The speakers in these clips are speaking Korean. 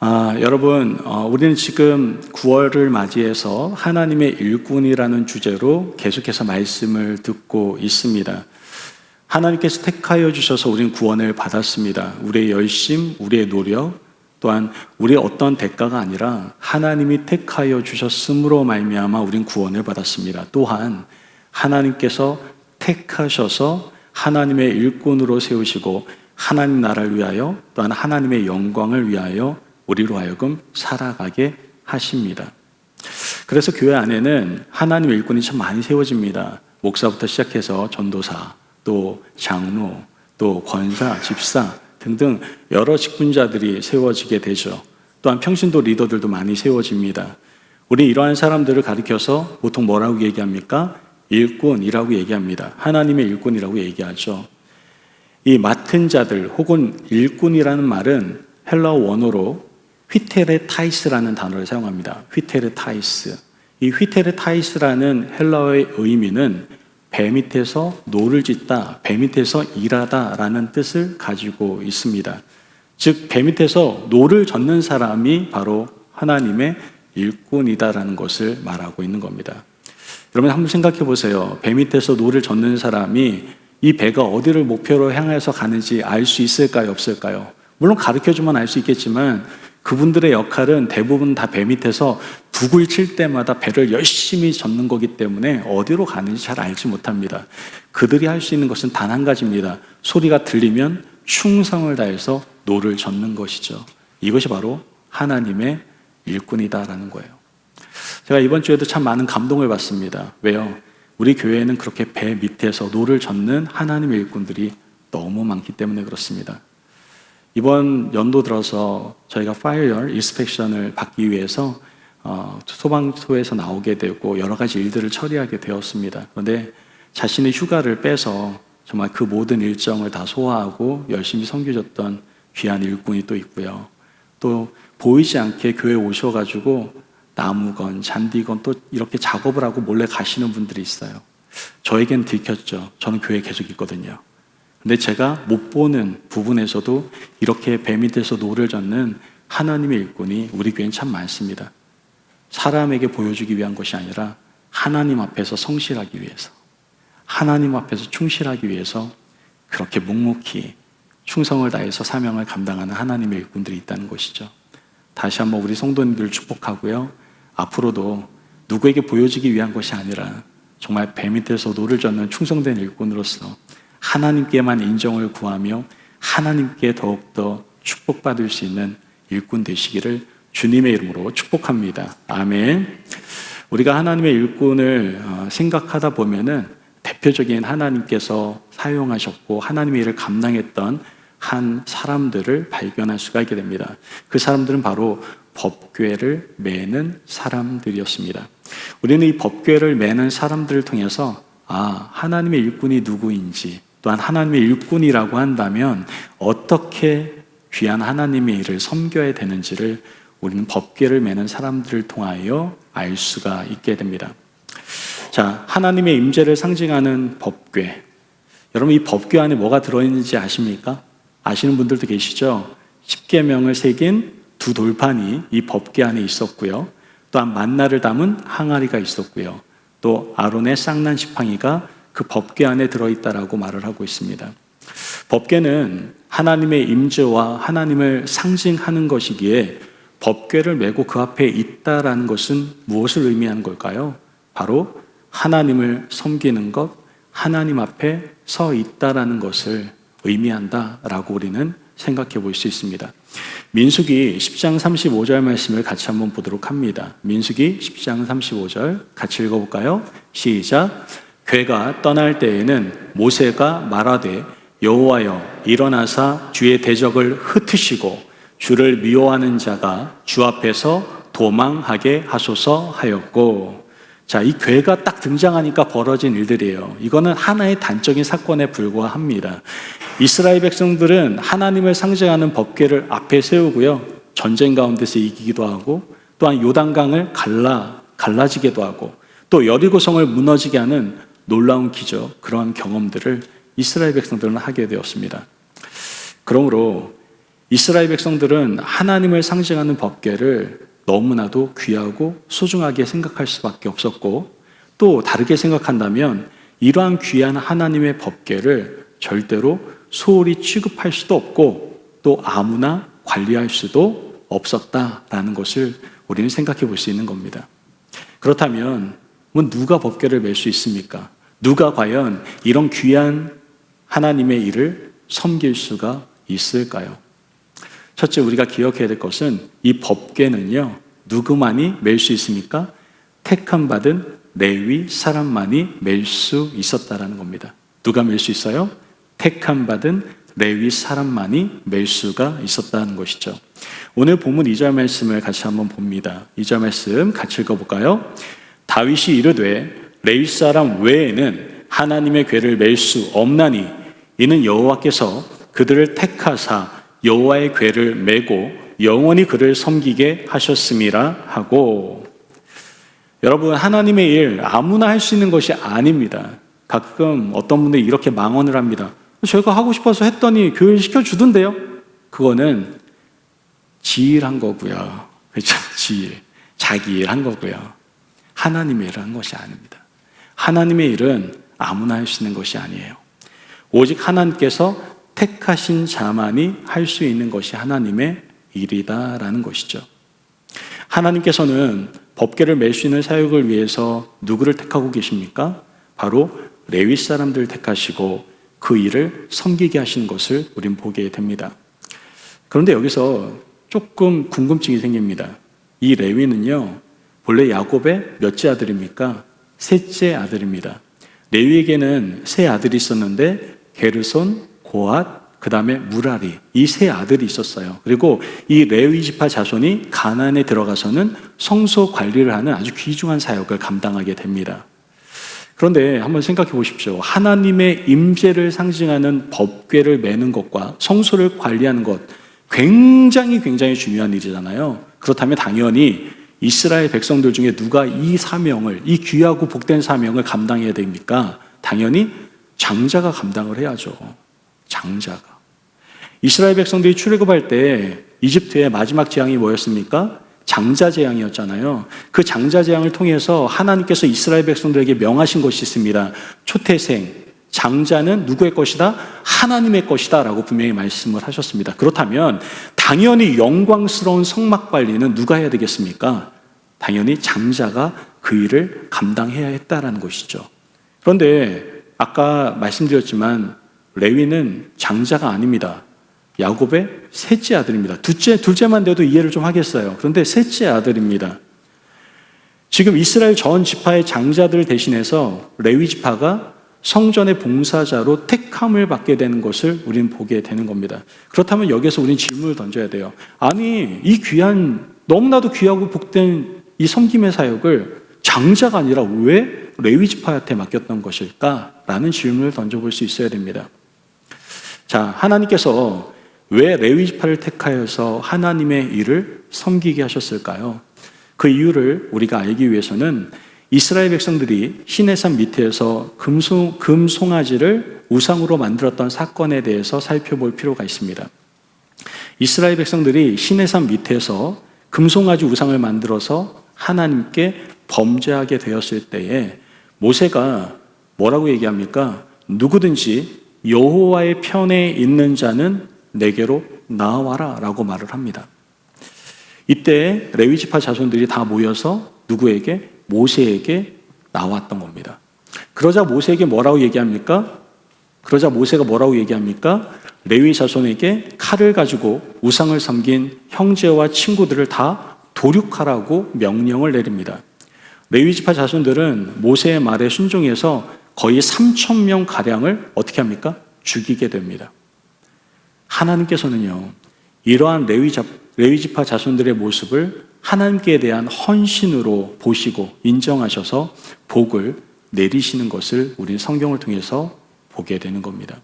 여러분, 우리는 지금 9월을 맞이해서 하나님의 일꾼이라는 주제로 계속해서 말씀을 듣고 있습니다. 하나님께서 택하여 주셔서 우리는 구원을 받았습니다. 우리의 열심, 우리의 노력, 또한 우리의 어떤 대가가 아니라 하나님이 택하여 주셨음으로 말미암아 우리는 구원을 받았습니다. 또한 하나님께서 택하셔서 하나님의 일꾼으로 세우시고 하나님 나라를 위하여 또한 하나님의 영광을 위하여 우리로 하여금 살아가게 하십니다. 그래서 교회 안에는 하나님의 일꾼이 참 많이 세워집니다. 목사부터 시작해서 전도사, 또 장로, 또 권사, 집사 등등 여러 직분자들이 세워지게 되죠. 또한 평신도 리더들도 많이 세워집니다. 우리 이러한 사람들을 가리켜서 보통 뭐라고 얘기합니까? 일꾼이라고 얘기합니다. 하나님의 일꾼이라고 얘기하죠. 이 맡은 자들 혹은 일꾼이라는 말은 헬라어 원어로 휘테레타이스라는 단어를 사용합니다. 휘테레타이스. 이 휘테레타이스라는 헬라어의 의미는 배 밑에서 노를 짓다, 배 밑에서 일하다라는 뜻을 가지고 있습니다. 즉, 배 밑에서 노를 젓는 사람이 바로 하나님의 일꾼이다라는 것을 말하고 있는 겁니다. 여러분 한번 생각해 보세요. 배 밑에서 노를 젓는 사람이 이 배가 어디를 목표로 향해서 가는지 알 수 있을까요? 없을까요? 물론 가르쳐주면 알 수 있겠지만 그분들의 역할은 대부분 다 배 밑에서 북을 칠 때마다 배를 열심히 젓는 거기 때문에 어디로 가는지 잘 알지 못합니다. 그들이 할 수 있는 것은 단 한 가지입니다. 소리가 들리면 충성을 다해서 노를 젓는 것이죠. 이것이 바로 하나님의 일꾼이다라는 거예요. 제가 이번 주에도 참 많은 감동을 받습니다. 왜요? 우리 교회에는 그렇게 배 밑에서 노를 젓는 하나님의 일꾼들이 너무 많기 때문에 그렇습니다. 이번 연도 들어서 저희가 파이어 인스펙션을 받기 위해서 소방서에서 나오게 되고 여러 가지 일들을 처리하게 되었습니다. 그런데 자신의 휴가를 빼서 정말 그 모든 일정을 다 소화하고 열심히 섬겨줬던 귀한 일꾼이 또 있고요. 또 보이지 않게 교회에 오셔가지고 나무건 잔디건 또 이렇게 작업을 하고 몰래 가시는 분들이 있어요. 저에겐 들켰죠. 저는 교회에 계속 있거든요. 근데 제가 못 보는 부분에서도 이렇게 배 밑에서 노를 젓는 하나님의 일꾼이 우리 교회는 참 많습니다. 사람에게 보여주기 위한 것이 아니라 하나님 앞에서 성실하기 위해서, 하나님 앞에서 충실하기 위해서 그렇게 묵묵히 충성을 다해서 사명을 감당하는 하나님의 일꾼들이 있다는 것이죠. 다시 한번 우리 성도님들을 축복하고요. 앞으로도 누구에게 보여지기 위한 것이 아니라 정말 배 밑에서 노를 젓는 충성된 일꾼으로서 하나님께만 인정을 구하며 하나님께 더욱더 축복받을 수 있는 일꾼 되시기를 주님의 이름으로 축복합니다. 아멘. 우리가 하나님의 일꾼을 생각하다 보면은 대표적인 하나님께서 사용하셨고 하나님의 일을 감당했던 한 사람들을 발견할 수가 있게 됩니다. 그 사람들은 바로 법궤를 매는 사람들이었습니다. 우리는 이 법궤를 매는 사람들을 통해서 하나님의 일꾼이 누구인지, 또한 하나님의 일꾼이라고 한다면 어떻게 귀한 하나님의 일을 섬겨야 되는지를 우리는 법궤를 매는 사람들을 통하여 알 수가 있게 됩니다. 자, 하나님의 임재를 상징하는 법궤. 여러분 이 법궤 안에 뭐가 들어있는지 아십니까? 아시는 분들도 계시죠? 십계명을 새긴 두 돌판이 이 법궤 안에 있었고요. 또한 만나를 담은 항아리가 있었고요. 또 아론의 쌍난 지팡이가 그 법궤 안에 들어있다라고 말을 하고 있습니다. 법궤는 하나님의 임재와 하나님을 상징하는 것이기에 법궤를 메고 그 앞에 있다라는 것은 무엇을 의미하는 걸까요? 바로 하나님을 섬기는 것, 하나님 앞에 서 있다라는 것을 의미한다라고 우리는 생각해 볼 수 있습니다. 민수기 10장 35절 말씀을 같이 한번 보도록 합니다. 민수기 10장 35절 같이 읽어볼까요? 시작. 궤가 떠날 때에는 모세가 말하되 여호와여 일어나사 주의 대적을 흩으시고 주를 미워하는 자가 주 앞에서 도망하게 하소서 하였고, 자, 이 궤가 딱 등장하니까 벌어진 일들이에요. 이거는 하나의 단적인 사건에 불과합니다. 이스라엘 백성들은 하나님을 상징하는 법궤를 앞에 세우고요. 전쟁 가운데서 이기기도 하고, 또한 요단강을 갈라지게도 하고, 또 여리고성을 무너지게 하는 놀라운 기적, 그러한 경험들을 이스라엘 백성들은 하게 되었습니다. 그러므로 이스라엘 백성들은 하나님을 상징하는 법궤를 너무나도 귀하고 소중하게 생각할 수밖에 없었고, 또 다르게 생각한다면 이러한 귀한 하나님의 법궤를 절대로 소홀히 취급할 수도 없고 또 아무나 관리할 수도 없었다라는 것을 우리는 생각해 볼 수 있는 겁니다. 그렇다면 누가 법궤를 맬 수 있습니까? 누가 과연 이런 귀한 하나님의 일을 섬길 수가 있을까요? 첫째, 우리가 기억해야 될 것은 이 법궤는요, 누구만이 맬 수 있습니까? 택함 받은 레위 사람만이 맬 수 있었다라는 겁니다. 누가 맬 수 있어요? 택함 받은 레위 사람만이 맬 수가 있었다는 것이죠. 오늘 본문 2절 말씀을 같이 한번 봅니다. 2절 말씀 같이 읽어볼까요? 다윗이 이르되 레위 사람 외에는 하나님의 궤를 맬 수 없나니 이는 여호와께서 그들을 택하사 여호와의 궤를 메고 영원히 그를 섬기게 하셨음이라 하고. 여러분, 하나님의 일 아무나 할 수 있는 것이 아닙니다. 가끔 어떤 분들이 이렇게 망언을 합니다. 제가 하고 싶어서 했더니 교회 시켜주던데요. 그거는 지일한 거고요. 그렇죠? 지일, 자기 일 한 거고요. 하나님의 일을 한 것이 아닙니다. 하나님의 일은 아무나 할 수 있는 것이 아니에요. 오직 하나님께서 택하신 자만이 할 수 있는 것이 하나님의 일이다라는 것이죠. 하나님께서는 법궤를 맬 수 있는 사역을 위해서 누구를 택하고 계십니까? 바로 레위 사람들을 택하시고 그 일을 섬기게 하시는 것을 우린 보게 됩니다. 그런데 여기서 조금 궁금증이 생깁니다. 이 레위는요, 본래 야곱의 몇째 아들입니까? 셋째 아들입니다. 레위에게는 세 아들이 있었는데 게르손, 고앗, 그 다음에 무라리, 이 세 아들이 있었어요. 그리고 이 레위 지파 자손이 가나안에 들어가서는 성소 관리를 하는 아주 귀중한 사역을 감당하게 됩니다. 그런데 한번 생각해 보십시오. 하나님의 임재를 상징하는 법궤를 매는 것과 성소를 관리하는 것, 굉장히 중요한 일이잖아요. 그렇다면 당연히 이스라엘 백성들 중에 누가 이 사명을, 이 귀하고 복된 사명을 감당해야 됩니까? 당연히 장자가 감당을 해야죠. 장자가. 이스라엘 백성들이 출애굽할 때 이집트의 마지막 재앙이 뭐였습니까? 장자 재앙이었잖아요. 그 장자 재앙을 통해서 하나님께서 이스라엘 백성들에게 명하신 것이 있습니다. 초태생, 장자는 누구의 것이다? 하나님의 것이다 라고 분명히 말씀을 하셨습니다. 그렇다면 당연히 영광스러운 성막 관리는 누가 해야 되겠습니까? 당연히 장자가 그 일을 감당해야 했다라는 것이죠. 그런데 아까 말씀드렸지만 레위는 장자가 아닙니다. 야곱의 셋째 아들입니다. 둘째만 돼도 이해를 좀 하겠어요. 그런데 셋째 아들입니다. 지금 이스라엘 전 지파의 장자들 대신해서 레위 지파가 성전의 봉사자로 택함을 받게 되는 것을 우리는 보게 되는 겁니다. 그렇다면 여기서 우리는 질문을 던져야 돼요. 아니, 이 귀한, 너무나도 귀하고 복된 이 섬김의 사역을 장자가 아니라 왜 레위 지파한테 맡겼던 것일까? 라는 질문을 던져볼 수 있어야 됩니다. 자, 하나님께서 왜 레위 지파를 택하여서 하나님의 일을 섬기게 하셨을까요? 그 이유를 우리가 알기 위해서는 이스라엘 백성들이 시내산 밑에서 금송아지를 우상으로 만들었던 사건에 대해서 살펴볼 필요가 있습니다. 이스라엘 백성들이 시내산 밑에서 금송아지 우상을 만들어서 하나님께 범죄하게 되었을 때에 모세가 뭐라고 얘기합니까? 누구든지 여호와의 편에 있는 자는 내게로 나와라 라고 말을 합니다. 이때 레위 지파 자손들이 다 모여서 누구에게? 모세에게 나왔던 겁니다. 그러자 모세에게 뭐라고 얘기합니까? 레위 자손에게 칼을 가지고 우상을 섬긴 형제와 친구들을 다 도륙하라고 명령을 내립니다. 레위 지파 자손들은 모세의 말에 순종해서 거의 3,000명 가량을 어떻게 합니까? 죽이게 됩니다. 하나님께서는요, 이러한 레위 지파 자손들의 모습을 하나님께 대한 헌신으로 보시고 인정하셔서 복을 내리시는 것을 우리 성경을 통해서 보게 되는 겁니다.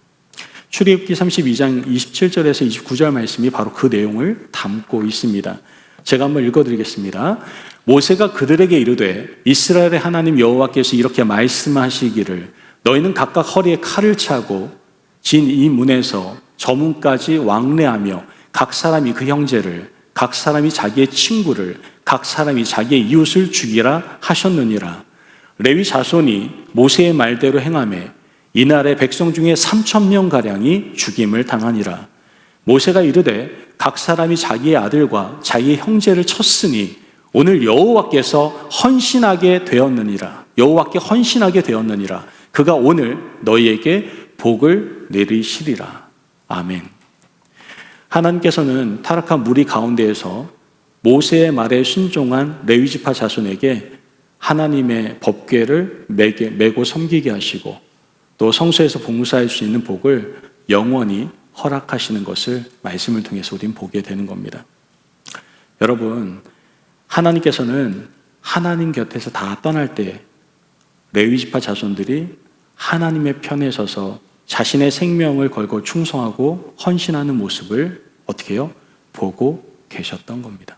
출애굽기 32장 27절에서 29절 말씀이 바로 그 내용을 담고 있습니다. 제가 한번 읽어드리겠습니다. 모세가 그들에게 이르되 이스라엘의 하나님 여호와께서 이렇게 말씀하시기를 너희는 각각 허리에 칼을 차고 진 이 문에서 저 문까지 왕래하며 각 사람이 그 형제를, 각 사람이 자기의 친구를, 각 사람이 자기의 이웃을 죽이라 하셨느니라. 레위 자손이 모세의 말대로 행하매 이날에 백성 중에 3,000명가량이 죽임을 당하니라. 모세가 이르되 각 사람이 자기의 아들과 자기의 형제를 쳤으니 오늘 여호와께서 헌신하게 되었느니라. 여호와께 헌신하게 되었느니라. 그가 오늘 너희에게 복을 내리시리라. 아멘. 하나님께서는 타락한 무리 가운데에서 모세의 말에 순종한 레위 지파 자손에게 하나님의 법궤를 메고 섬기게 하시고 또 성소에서 봉사할 수 있는 복을 영원히 허락하시는 것을 말씀을 통해서 우린 보게 되는 겁니다. 여러분, 하나님께서는 하나님 곁에서 다 떠날 때 레위 지파 자손들이 하나님의 편에 서서 자신의 생명을 걸고 충성하고 헌신하는 모습을 어떻게 해요? 보고 계셨던 겁니다.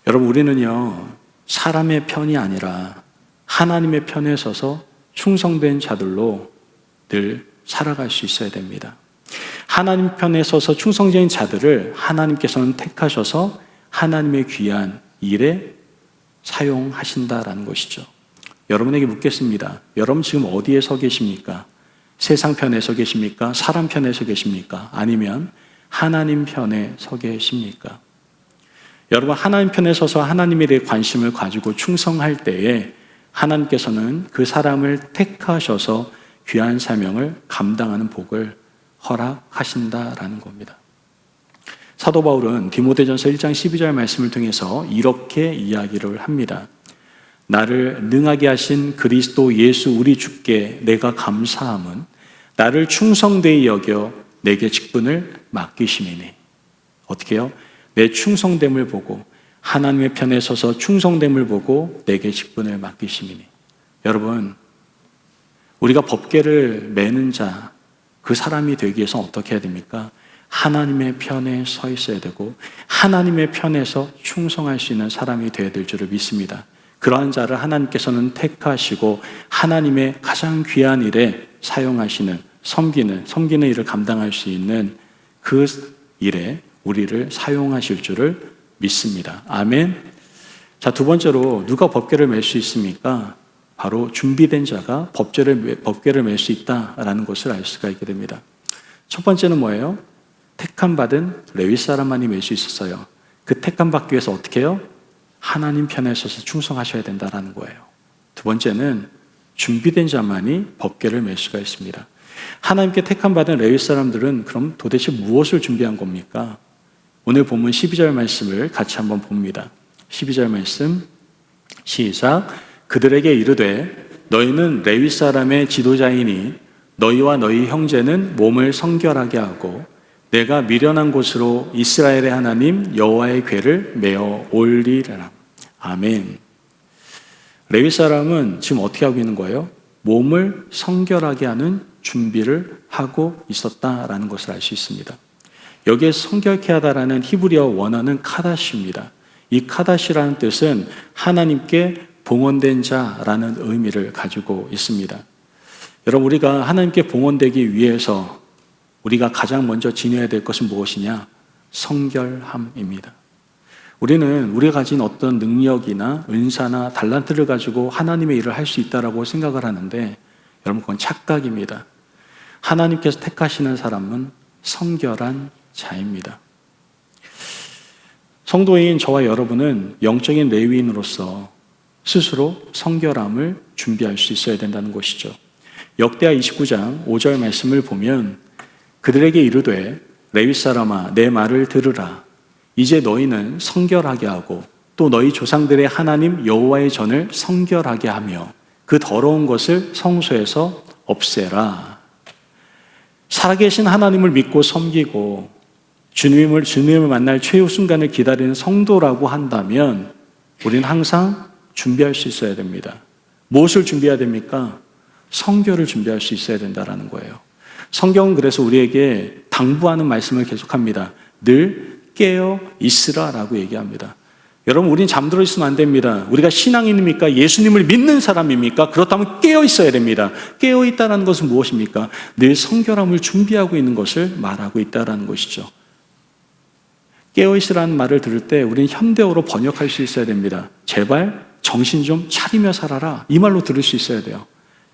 여러분, 우리는요, 사람의 편이 아니라 하나님의 편에 서서 충성된 자들로 늘 살아갈 수 있어야 됩니다. 하나님 편에 서서 충성된 자들을 하나님께서는 택하셔서 하나님의 귀한 일에 사용하신다라는 것이죠. 여러분에게 묻겠습니다. 여러분 지금 어디에 서 계십니까? 세상 편에 서 계십니까? 사람 편에 서 계십니까? 아니면 하나님 편에 서 계십니까? 여러분, 하나님 편에 서서 하나님에 대해 관심을 가지고 충성할 때에 하나님께서는 그 사람을 택하셔서 귀한 사명을 감당하는 복을 허락하신다라는 겁니다. 사도 바울은 디모데전서 1장 12절 말씀을 통해서 이렇게 이야기를 합니다. 나를 능하게 하신 그리스도 예수 우리 주께 내가 감사함은 나를 충성되이 여겨 내게 직분을 맡기심이니. 어떻게 해요? 내 충성됨을 보고 하나님의 편에 서서 충성됨을 보고 내게 직분을 맡기심이니. 여러분, 우리가 법궤를 매는 자, 그 사람이 되기 위해서 어떻게 해야 됩니까? 하나님의 편에 서 있어야 되고 하나님의 편에서 충성할 수 있는 사람이 되어야 될 줄을 믿습니다. 그러한 자를 하나님께서는 택하시고 하나님의 가장 귀한 일에 사용하시는, 섬기는 일을 감당할 수 있는 그 일에 우리를 사용하실 줄을 믿습니다. 아멘. 자, 두 번째로 누가 법궤를 맬 수 있습니까? 바로 준비된 자가 법궤를 맬 수 있다라는 것을 알 수가 있게 됩니다. 첫 번째는 뭐예요? 택함 받은 레위 사람만이 맬 수 있었어요. 그 택함 받기 위해서 어떻게 해요? 하나님 편에 서서 충성하셔야 된다라는 거예요. 두 번째는 준비된 자만이 법궤를 맬 수가 있습니다. 하나님께 택함 받은 레위 사람들은 그럼 도대체 무엇을 준비한 겁니까? 오늘 본문 12절 말씀을 같이 한번 봅니다. 12절 말씀 시작. 그들에게 이르되 너희는 레위 사람의 지도자이니 너희와 너희 형제는 몸을 성결하게 하고 내가 미련한 곳으로 이스라엘의 하나님 여호와의 궤를 메어 올리라. 아멘. 레위 사람은 지금 어떻게 하고 있는 거예요? 몸을 성결하게 하는 준비를 하고 있었다라는 것을 알 수 있습니다. 여기에 성결케 하다라는 히브리어 원어는 카다시입니다. 이 카다시라는 뜻은 하나님께 봉헌된 자라는 의미를 가지고 있습니다. 여러분, 우리가 하나님께 봉헌되기 위해서 우리가 가장 먼저 지녀야 될 것은 무엇이냐? 성결함입니다. 우리는 우리가 가진 어떤 능력이나 은사나 달란트를 가지고 하나님의 일을 할 수 있다라고 생각을 하는데 여러분, 그건 착각입니다. 하나님께서 택하시는 사람은 성결한 자입니다. 성도인 저와 여러분은 영적인 레위인으로서 스스로 성결함을 준비할 수 있어야 된다는 것이죠. 역대하 29장 5절 말씀을 보면 그들에게 이르되 레위 사람아 내 말을 들으라. 이제 너희는 성결하게 하고 또 너희 조상들의 하나님 여호와의 전을 성결하게 하며 그 더러운 것을 성소에서 없애라. 살아계신 하나님을 믿고 섬기고 주님을 만날 최후 순간을 기다리는 성도라고 한다면 우리는 항상 준비할 수 있어야 됩니다. 무엇을 준비해야 됩니까? 성결을 준비할 수 있어야 된다는 거예요. 성경은 그래서 우리에게 당부하는 말씀을 계속합니다. 늘 깨어 있으라라고 얘기합니다. 여러분, 우린 잠들어 있으면 안 됩니다. 우리가 신앙인입니까? 예수님을 믿는 사람입니까? 그렇다면 깨어 있어야 됩니다. 깨어 있다는 것은 무엇입니까? 늘 성결함을 준비하고 있는 것을 말하고 있다는 것이죠. 깨어있으라는 말을 들을 때 우리는 현대어로 번역할 수 있어야 됩니다. 제발 정신 좀 차리며 살아라. 이 말로 들을 수 있어야 돼요.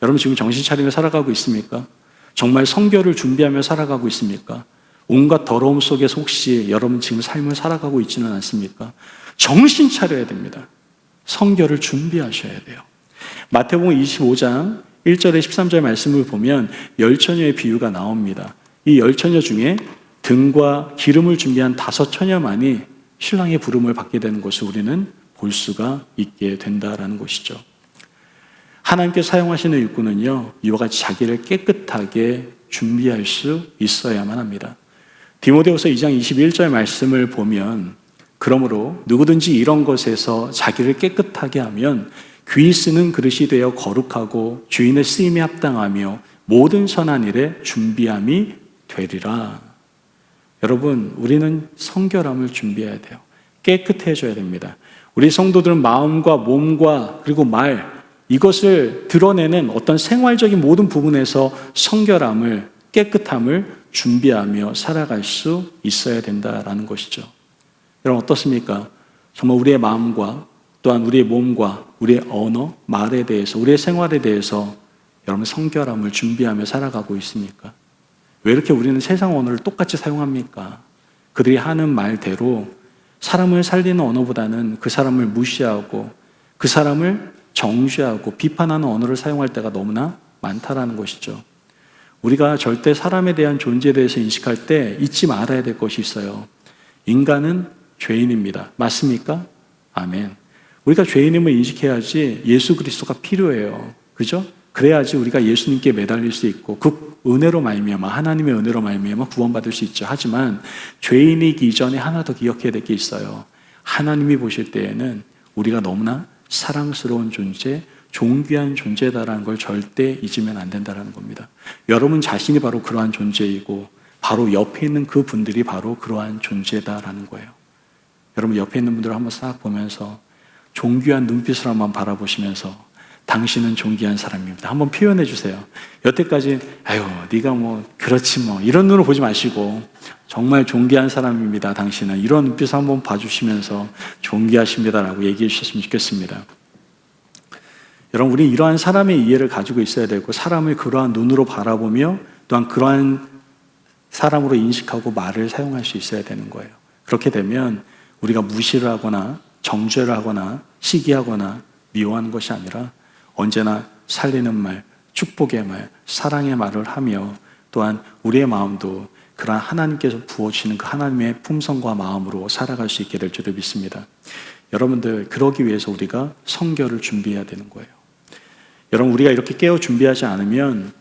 여러분 지금 정신 차리며 살아가고 있습니까? 정말 성결을 준비하며 살아가고 있습니까? 온갖 더러움 속에서 혹시 여러분 지금 삶을 살아가고 있지는 않습니까? 정신 차려야 됩니다. 성결을 준비하셔야 돼요. 마태복음 25장 1절에 13절 말씀을 보면 열처녀의 비유가 나옵니다. 이 열처녀 중에 등과 기름을 준비한 5처녀만이 신랑의 부름을 받게 되는 것을 우리는 볼 수가 있게 된다라는 것이죠. 하나님께 사용하시는 일꾼은요, 이와 같이 자기를 깨끗하게 준비할 수 있어야만 합니다. 디모데후서 2장 21절 말씀을 보면 그러므로 누구든지 이런 것에서 자기를 깨끗하게 하면 귀 쓰는 그릇이 되어 거룩하고 주인의 쓰임에 합당하며 모든 선한 일에 준비함이 되리라. 여러분, 우리는 성결함을 준비해야 돼요. 깨끗해져야 됩니다. 우리 성도들은 마음과 몸과 그리고 말, 이것을 드러내는 어떤 생활적인 모든 부분에서 성결함을, 깨끗함을 준비하며 살아갈 수 있어야 된다라는 것이죠. 여러분 어떻습니까? 정말 우리의 마음과 또한 우리의 몸과 우리의 언어, 말에 대해서, 우리의 생활에 대해서 여러분 성결함을 준비하며 살아가고 있습니까? 왜 이렇게 우리는 세상 언어를 똑같이 사용합니까? 그들이 하는 말대로 사람을 살리는 언어보다는 그 사람을 무시하고 그 사람을 정죄하고 비판하는 언어를 사용할 때가 너무나 많다라는 것이죠. 우리가 절대 사람에 대한 존재에 대해서 인식할 때 잊지 말아야 될 것이 있어요. 인간은 죄인입니다. 맞습니까? 아멘. 우리가 죄인임을 인식해야지 예수 그리스도가 필요해요. 그죠? 그래야지 우리가 예수님께 매달릴 수 있고 그 은혜로 말미암아, 하나님의 은혜로 말미암아 구원받을 수 있죠. 하지만 죄인이기 이전에 하나 더 기억해야 될 게 있어요. 하나님이 보실 때에는 우리가 너무나 사랑스러운 존재, 존귀한 존재다라는 걸 절대 잊으면 안 된다는 겁니다. 여러분 자신이 바로 그러한 존재이고 바로 옆에 있는 그 분들이 바로 그러한 존재다라는 거예요. 여러분 옆에 있는 분들을 한번 싹 보면서 존귀한 눈빛으로 한번 바라보시면서 당신은 존귀한 사람입니다. 한번 표현해 주세요. 여태까지 아유 네가 뭐 그렇지 뭐 이런 눈으로 보지 마시고 정말 존귀한 사람입니다. 당신은 이런 눈빛을 한번 봐주시면서 존귀하십니다라고 얘기해 주셨으면 좋겠습니다. 여러분 우리 이러한 사람의 이해를 가지고 있어야 되고 사람을 그러한 눈으로 바라보며 또한 그러한 사람으로 인식하고 말을 사용할 수 있어야 되는 거예요. 그렇게 되면 우리가 무시를 하거나 정죄를 하거나 시기하거나 미워하는 것이 아니라 언제나 살리는 말, 축복의 말, 사랑의 말을 하며 또한 우리의 마음도 그러한 하나님께서 부어주시는 그 하나님의 품성과 마음으로 살아갈 수 있게 될 줄을 믿습니다. 여러분들 그러기 위해서 우리가 성결을 준비해야 되는 거예요. 여러분 우리가 이렇게 깨어 준비하지 않으면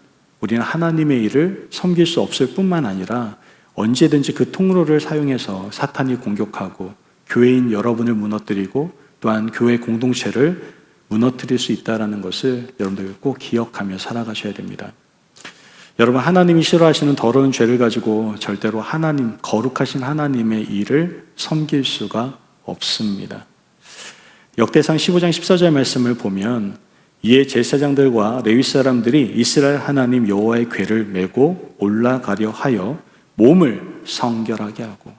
우리는 하나님의 일을 섬길 수 없을 뿐만 아니라 언제든지 그 통로를 사용해서 사탄이 공격하고 교회인 여러분을 무너뜨리고 또한 교회 공동체를 무너뜨릴 수 있다는 것을 여러분들 꼭 기억하며 살아가셔야 됩니다. 여러분 하나님이 싫어하시는 더러운 죄를 가지고 절대로 하나님, 거룩하신 하나님의 일을 섬길 수가 없습니다. 역대상 15장 14절 말씀을 보면 이에 제사장들과 레위 사람들이 이스라엘 하나님 여호와의 궤를 메고 올라가려 하여 몸을 성결하게 하고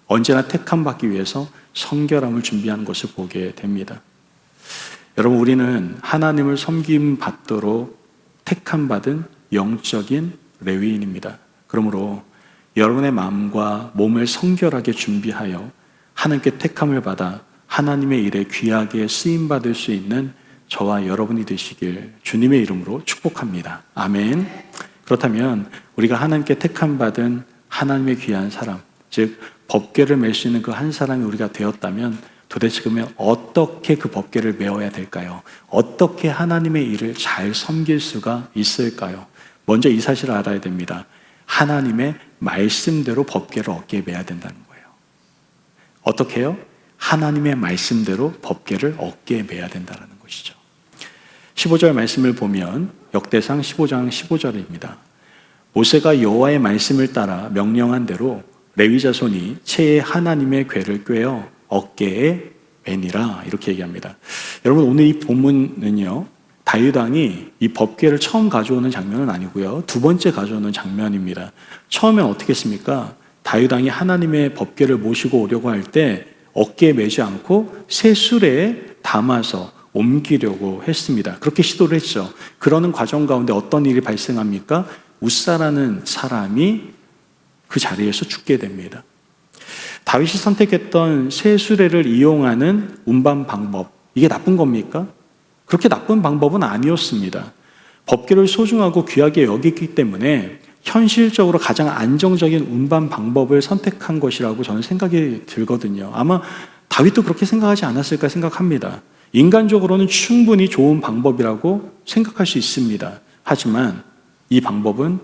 언제나 택함 받기 위해서 성결함을 준비하는 것을 보게 됩니다. 여러분 우리는 하나님을 섬김 받도록 택함 받은 영적인 레위인입니다. 그러므로 여러분의 마음과 몸을 성결하게 준비하여 하나님께 택함을 받아 하나님의 일에 귀하게 쓰임받을 수 있는 저와 여러분이 되시길 주님의 이름으로 축복합니다. 아멘. 그렇다면 우리가 하나님께 택함 받은 하나님의 귀한 사람, 즉 법궤를 맬 수 있는 그 한 사람이 우리가 되었다면 도대체 그러면 어떻게 그 법궤를 메어야 될까요? 어떻게 하나님의 일을 잘 섬길 수가 있을까요? 먼저 이 사실을 알아야 됩니다. 하나님의 말씀대로 법궤를 어깨에 메야 된다는 거예요. 어떻게 해요? 하나님의 말씀대로 법궤를 어깨에 메야 된다는 것이죠. 15절 말씀을 보면 역대상 15장 15절입니다. 모세가 여호와의 말씀을 따라 명령한 대로 레위 자손이 채에 하나님의 궤를 꿰어 어깨에 매니라 이렇게 얘기합니다. 여러분 오늘 이 본문은요 다윗 왕이 이 법궤를 처음 가져오는 장면은 아니고요 두 번째 가져오는 장면입니다. 처음엔 어떻게 했습니까? 다윗 왕이 하나님의 법궤를 모시고 오려고 할 때 어깨에 매지 않고 새 수레에 담아서 옮기려고 했습니다. 그렇게 시도를 했죠. 그러는 과정 가운데 어떤 일이 발생합니까? 웃사라는 사람이 그 자리에서 죽게 됩니다. 다윗이 선택했던 새 수레를 이용하는 운반 방법, 이게 나쁜 겁니까? 그렇게 나쁜 방법은 아니었습니다. 법궤를 소중하고 귀하게 여기기 때문에 현실적으로 가장 안정적인 운반 방법을 선택한 것이라고 저는 생각이 들거든요. 아마 다윗도 그렇게 생각하지 않았을까 생각합니다. 인간적으로는 충분히 좋은 방법이라고 생각할 수 있습니다. 하지만 이 방법은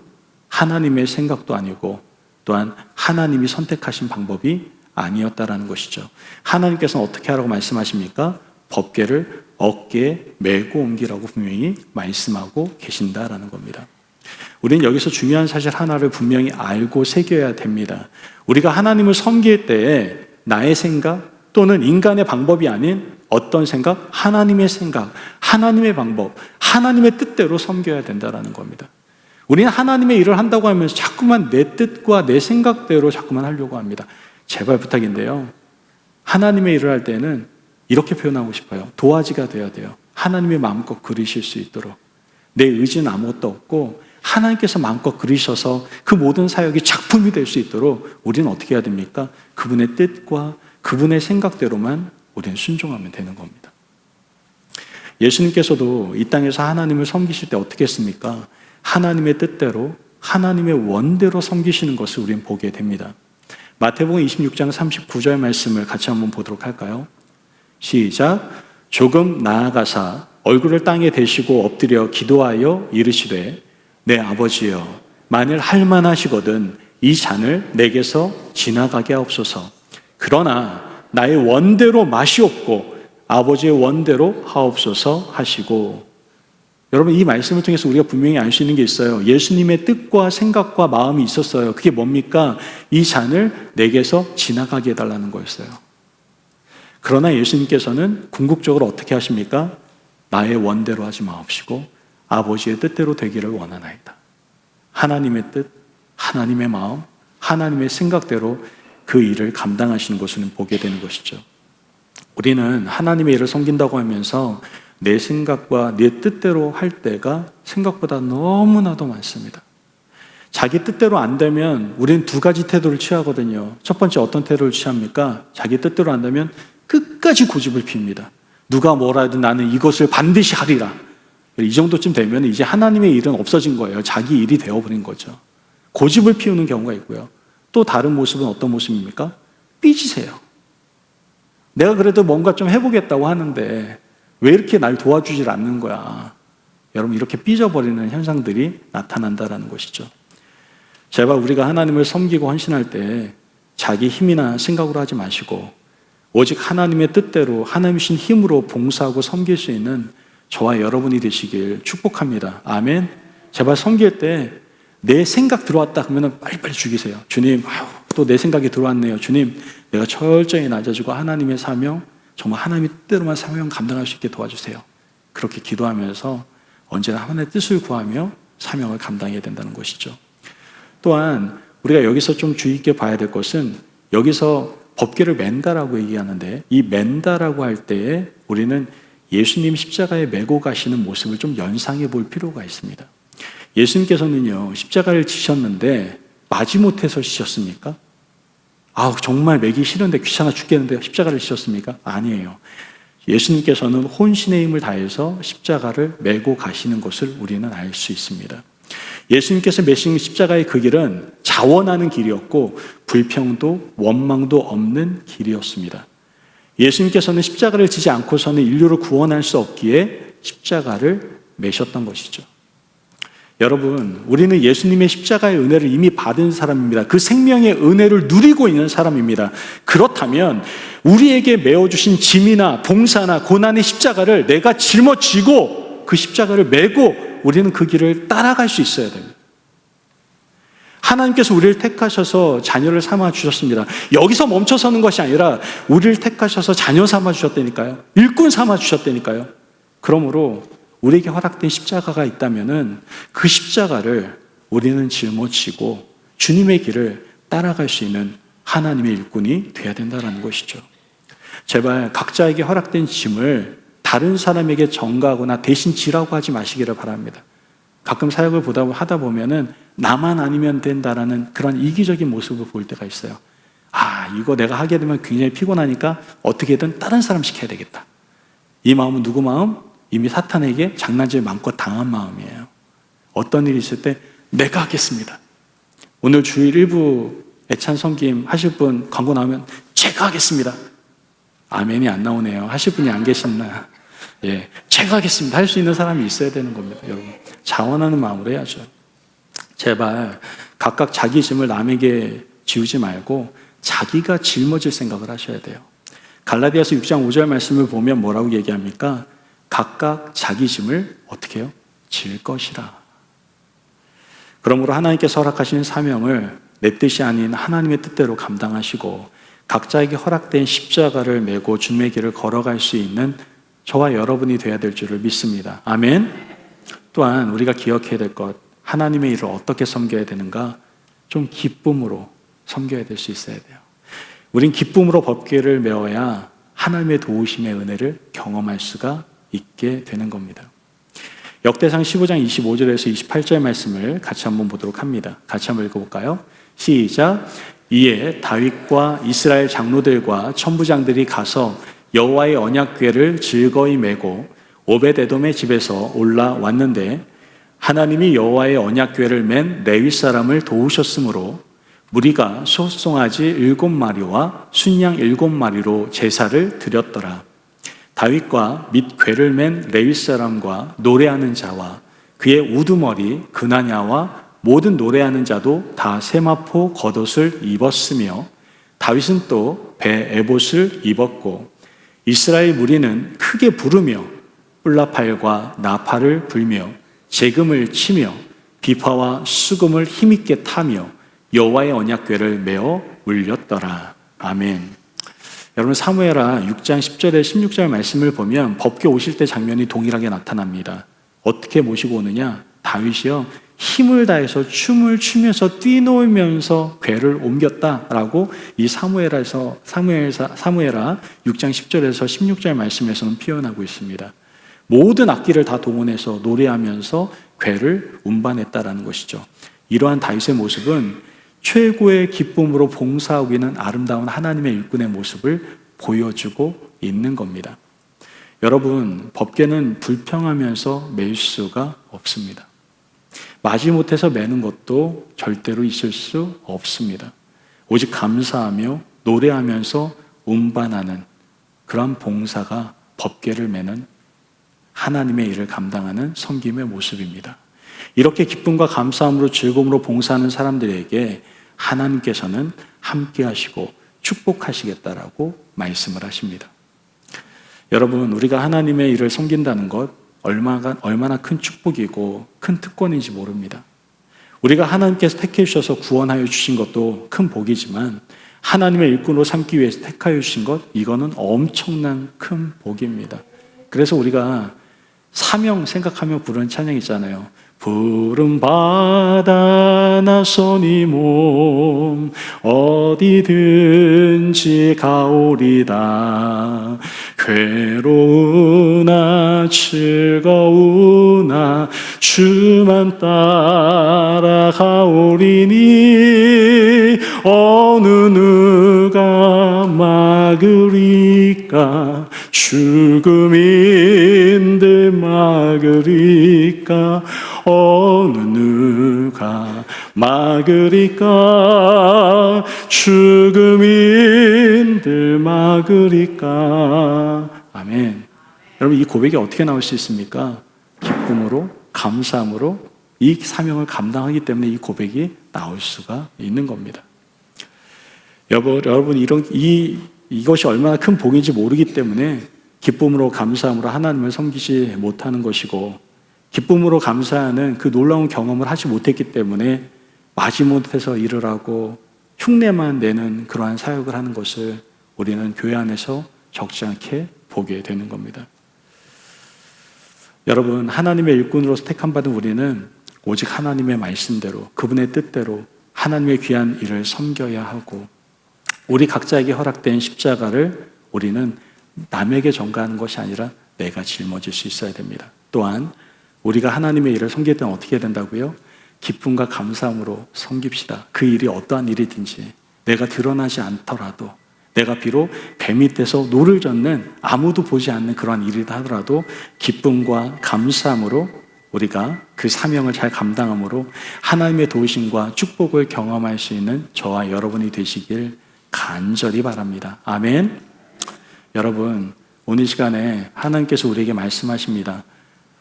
하나님의 생각도 아니고 또한 하나님이 선택하신 방법이 아니었다라는 것이죠. 하나님께서는 어떻게 하라고 말씀하십니까? 법궤를 어깨에 메고 옮기라고 분명히 말씀하고 계신다라는 겁니다. 우리는 여기서 중요한 사실 하나를 분명히 알고 새겨야 됩니다. 우리가 하나님을 섬길 때에 나의 생각 또는 인간의 방법이 아닌 어떤 생각? 하나님의 생각, 하나님의 방법, 하나님의 뜻대로 섬겨야 된다는 겁니다. 우리는 하나님의 일을 한다고 하면서 자꾸만 내 뜻과 내 생각대로 자꾸만 하려고 합니다. 제발 부탁인데요. 하나님의 일을 할 때는 이렇게 표현하고 싶어요. 도화지가 되어야 돼요. 하나님의 마음껏 그리실 수 있도록. 내 의지는 아무것도 없고 하나님께서 마음껏 그리셔서 그 모든 사역이 작품이 될 수 있도록 우리는 어떻게 해야 됩니까? 그분의 뜻과 그분의 생각대로만 우리는 순종하면 되는 겁니다. 예수님께서도 이 땅에서 하나님을 섬기실 때 어떻게 했습니까? 하나님의 뜻대로 하나님의 원대로 섬기시는 것을 우리는 보게 됩니다. 마태복음 26장 39절 말씀을 같이 한번 보도록 할까요? 시작. 조금 나아가사 얼굴을 땅에 대시고 엎드려 기도하여 이르시되 내 아버지여 만일 할만하시거든 이 잔을 내게서 지나가게 하옵소서. 그러나 나의 원대로 마시옵고 아버지의 원대로 하옵소서 하시고. 여러분, 이 말씀을 통해서 우리가 분명히 알 수 있는 게 있어요. 예수님의 뜻과 생각과 마음이 있었어요. 그게 뭡니까? 이 잔을 내게서 지나가게 해달라는 거였어요. 그러나 예수님께서는 궁극적으로 어떻게 하십니까? 나의 원대로 하지 마옵시고 아버지의 뜻대로 되기를 원하나이다. 하나님의 뜻, 하나님의 마음, 하나님의 생각대로 그 일을 감당하시는 것을 보게 되는 것이죠. 우리는 하나님의 일을 섬긴다고 하면서 내 생각과 내 뜻대로 할 때가 생각보다 너무나도 많습니다. 자기 뜻대로 안 되면 우리는 두 가지 태도를 취하거든요. 첫 번째 어떤 태도를 취합니까? 자기 뜻대로 안 되면 끝까지 고집을 피웁니다. 누가 뭐라 해도 나는 이것을 반드시 하리라. 이 정도쯤 되면 이제 하나님의 일은 없어진 거예요. 자기 일이 되어버린 거죠. 고집을 피우는 경우가 있고요. 또 다른 모습은 어떤 모습입니까? 삐지세요. 내가 그래도 뭔가 좀 해보겠다고 하는데 왜 이렇게 날 도와주질 않는 거야? 여러분, 이렇게 삐져버리는 현상들이 나타난다는 것이죠. 제발 우리가 하나님을 섬기고 헌신할 때 자기 힘이나 생각으로 하지 마시고 오직 하나님의 뜻대로 하나님이신 힘으로 봉사하고 섬길 수 있는 저와 여러분이 되시길 축복합니다. 아멘. 제발 섬길 때 내 생각 들어왔다 그러면 빨리빨리 죽이세요. 주님, 또 내 생각이 들어왔네요. 주님, 내가 철저히 낮아지고 하나님의 사명, 정말 하나님의 뜻대로만 사명 감당할 수 있게 도와주세요. 그렇게 기도하면서 언제나 하나님의 뜻을 구하며 사명을 감당해야 된다는 것이죠. 또한 우리가 여기서 좀 주의 있게 봐야 될 것은 여기서 법궤를 맨다라고 얘기하는데 이 맨다라고 할 때에 우리는 예수님 십자가에 메고 가시는 모습을 좀 연상해 볼 필요가 있습니다. 예수님께서는요, 십자가를 지셨는데 마지못해서 지셨습니까? 정말 매기 싫은데 귀찮아 죽겠는데 십자가를 지셨습니까? 아니에요. 예수님께서는 혼신의 힘을 다해서 십자가를 메고 가시는 것을 우리는 알 수 있습니다. 예수님께서 메신 십자가의 그 길은 자원하는 길이었고 불평도 원망도 없는 길이었습니다. 예수님께서는 십자가를 지지 않고서는 인류를 구원할 수 없기에 십자가를 메셨던 것이죠. 여러분, 우리는 예수님의 십자가의 은혜를 이미 받은 사람입니다. 그 생명의 은혜를 누리고 있는 사람입니다. 그렇다면 우리에게 메어주신 짐이나 봉사나 고난의 십자가를 내가 짊어지고 그 십자가를 메고 우리는 그 길을 따라갈 수 있어야 됩니다. 하나님께서 우리를 택하셔서 자녀를 삼아 주셨습니다. 여기서 멈춰서는 것이 아니라 우리를 택하셔서 자녀 삼아 주셨다니까요. 일꾼 삼아 주셨다니까요. 그러므로 우리에게 허락된 십자가가 있다면은 그 십자가를 우리는 짊어지고 주님의 길을 따라갈 수 있는 하나님의 일꾼이 돼야 된다는 것이죠. 제발 각자에게 허락된 짐을 다른 사람에게 전가하거나 대신 지라고 하지 마시기를 바랍니다. 가끔 사역을 하다 보면은 나만 아니면 된다라는 그런 이기적인 모습을 볼 때가 있어요. 이거 내가 하게 되면 굉장히 피곤하니까 어떻게든 다른 사람 시켜야 되겠다. 이 마음은 누구 마음? 이미 사탄에게 장난질 마음껏 당한 마음이에요. 어떤 일이 있을 때 내가 하겠습니다. 오늘 주일 일부 애찬 섬김 하실 분 광고 나오면 제가 하겠습니다. 아멘이 안 나오네요. 하실 분이 안 계셨나? 예, 제가 하겠습니다. 할 수 있는 사람이 있어야 되는 겁니다. 여러분, 자원하는 마음으로 해야죠. 제발 각각 자기 짐을 남에게 지우지 말고 자기가 짊어질 생각을 하셔야 돼요. 갈라디아서 6장 5절 말씀을 보면 뭐라고 얘기합니까? 각각 자기 짐을 어떻게 해요? 질 것이라. 그러므로 하나님께서 허락하신 사명을 내 뜻이 아닌 하나님의 뜻대로 감당하시고 각자에게 허락된 십자가를 메고 주님의 길을 걸어갈 수 있는 저와 여러분이 되어야 될 줄을 믿습니다. 아멘. 또한 우리가 기억해야 될 것, 하나님의 일을 어떻게 섬겨야 되는가? 좀 기쁨으로 섬겨야 될 수 있어야 돼요. 우린 기쁨으로 법궤를 메어야 하나님의 도우심의 은혜를 경험할 수가 있게 되는 겁니다. 역대상 15장 25절에서 28절 말씀을 같이 한번 보도록 합니다. 같이 한번 읽어볼까요? 시작. 이에 다윗과 이스라엘 장로들과 천부장들이 가서 여호와의 언약궤를 즐거이 메고 오벳에돔의 집에서 올라왔는데 하나님이 여호와의 언약궤를 맨 레위 사람을 도우셨으므로 무리가 소송아지 7마리와 순양 7마리로 제사를 드렸더라. 다윗과 및 궤를 맨 레위 사람과 노래하는 자와 그의 우두머리 그나냐와 모든 노래하는 자도 다 세마포 겉옷을 입었으며 다윗은 또 배 에봇을 입었고 이스라엘 무리는 크게 부르며 뿔라팔과 나팔을 불며 재금을 치며 비파와 수금을 힘있게 타며 여호와의 언약궤를 메어 울렸더라. 아멘. 여러분 사무엘하 6장 10절에 16절 말씀을 보면 법궤 오실 때 장면이 동일하게 나타납니다. 어떻게 모시고 오느냐? 다윗이요 힘을 다해서 춤을 추면서 뛰놀면서 궤를 옮겼다라고 이 사무엘하 6장 10절에서 16절 말씀에서는 표현하고 있습니다. 모든 악기를 다 동원해서 노래하면서 궤를 운반했다라는 것이죠. 이러한 다윗의 모습은 최고의 기쁨으로 봉사하고 있는 아름다운 하나님의 일꾼의 모습을 보여주고 있는 겁니다. 여러분, 법궤는 불평하면서 맬 수가 없습니다. 마지못해서 매는 것도 절대로 있을 수 없습니다. 오직 감사하며 노래하면서 운반하는 그런 봉사가 법궤를 매는 하나님의 일을 감당하는 섬김의 모습입니다. 이렇게 기쁨과 감사함으로 즐거움으로 봉사하는 사람들에게 하나님께서는 함께 하시고 축복하시겠다라고 말씀을 하십니다. 여러분, 우리가 하나님의 일을 섬긴다는 것 얼마나 큰 축복이고 큰 특권인지 모릅니다. 우리가 하나님께서 택해 주셔서 구원하여 주신 것도 큰 복이지만 하나님의 일꾼으로 삼기 위해서 택하여 주신 것, 이거는 엄청난 큰 복입니다. 그래서 우리가 사명 생각하며 부르는 찬양 있잖아요. 푸른 바다 나서니 몸 어디든지 가오리다. 괴로우나 즐거우나 주만 따라가오리니 어느 누가 막으리까. 죽음인들 막으리까. 어느 누가 막으리까. 죽음인들 막으리까. 아멘. 여러분, 이 고백이 어떻게 나올 수 있습니까? 기쁨으로, 감사함으로 이 사명을 감당하기 때문에 이 고백이 나올 수가 있는 겁니다. 여러분, 이것이 얼마나 큰 복인지 모르기 때문에 기쁨으로, 감사함으로 하나님을 섬기지 못하는 것이고, 기쁨으로 감사하는 그 놀라운 경험을 하지 못했기 때문에 마지못해서 일을 하고 흉내만 내는 그러한 사역을 하는 것을 우리는 교회 안에서 적지 않게 보게 되는 겁니다. 여러분, 하나님의 일꾼으로서 택함받은 우리는 오직 하나님의 말씀대로, 그분의 뜻대로 하나님의 귀한 일을 섬겨야 하고, 우리 각자에게 허락된 십자가를 우리는 남에게 전가하는 것이 아니라 내가 짊어질 수 있어야 됩니다. 또한 우리가 하나님의 일을 섬길 때는 어떻게 해야 된다고요? 기쁨과 감사함으로 섬깁시다. 그 일이 어떠한 일이든지, 내가 드러나지 않더라도, 내가 비록 배 밑에서 노를 젓는 아무도 보지 않는 그러한 일이다 하더라도 기쁨과 감사함으로 우리가 그 사명을 잘 감당함으로 하나님의 도우심과 축복을 경험할 수 있는 저와 여러분이 되시길 간절히 바랍니다. 아멘. 여러분, 오늘 시간에 하나님께서 우리에게 말씀하십니다.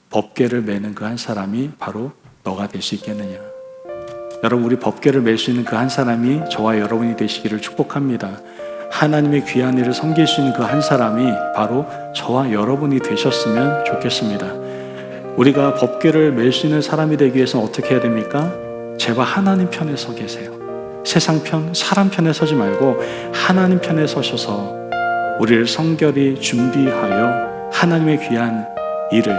법궤를 매는 그 한 사람이 바로 너가 될 수 있겠느냐. 여러분, 우리 법궤를 맬 수 있는 그 한 사람이 저와 여러분이 되시기를 축복합니다. 하나님의 귀한 일을 섬길 수 있는 그 한 사람이 바로 저와 여러분이 되셨으면 좋겠습니다. 우리가 법궤를 맬 수 있는 사람이 되기 위해서는 어떻게 해야 됩니까? 제발 하나님 편에 서 계세요. 세상 편, 사람 편에 서지 말고 하나님 편에 서셔서 우리를 성결히 준비하여 하나님의 귀한 일을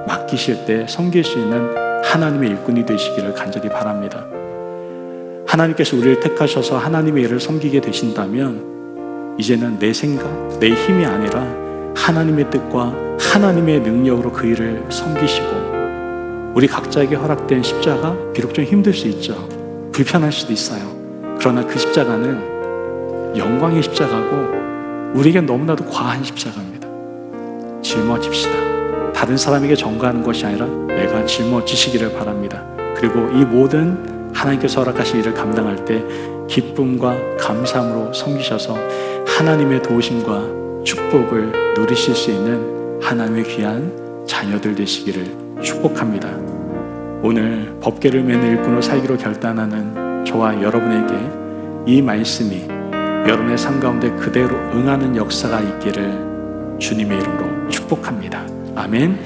맡기실 때 섬길 수 있는 하나님의 일꾼이 되시기를 간절히 바랍니다. 하나님께서 우리를 택하셔서 하나님의 일을 섬기게 되신다면 이제는 내 생각, 내 힘이 아니라 하나님의 뜻과 하나님의 능력으로 그 일을 섬기시고, 우리 각자에게 허락된 십자가 비록 좀 힘들 수 있죠. 불편할 수도 있어요. 그러나 그 십자가는 영광의 십자가고 우리에게 너무나도 과한 십자가입니다. 짊어집시다. 다른 사람에게 전가하는 것이 아니라 내가 짊어지시기를 바랍니다. 그리고 이 모든 하나님께서 허락하신 일을 감당할 때 기쁨과 감사함으로 섬기셔서 하나님의 도우심과 축복을 누리실 수 있는 하나님의 귀한 자녀들 되시기를 축복합니다. 오늘 법궤를 매는 일꾼으로 살기로 결단하는 저와 여러분에게 이 말씀이 여러분의 삶 가운데 그대로 응하는 역사가 있기를 주님의 이름으로 축복합니다. 아멘.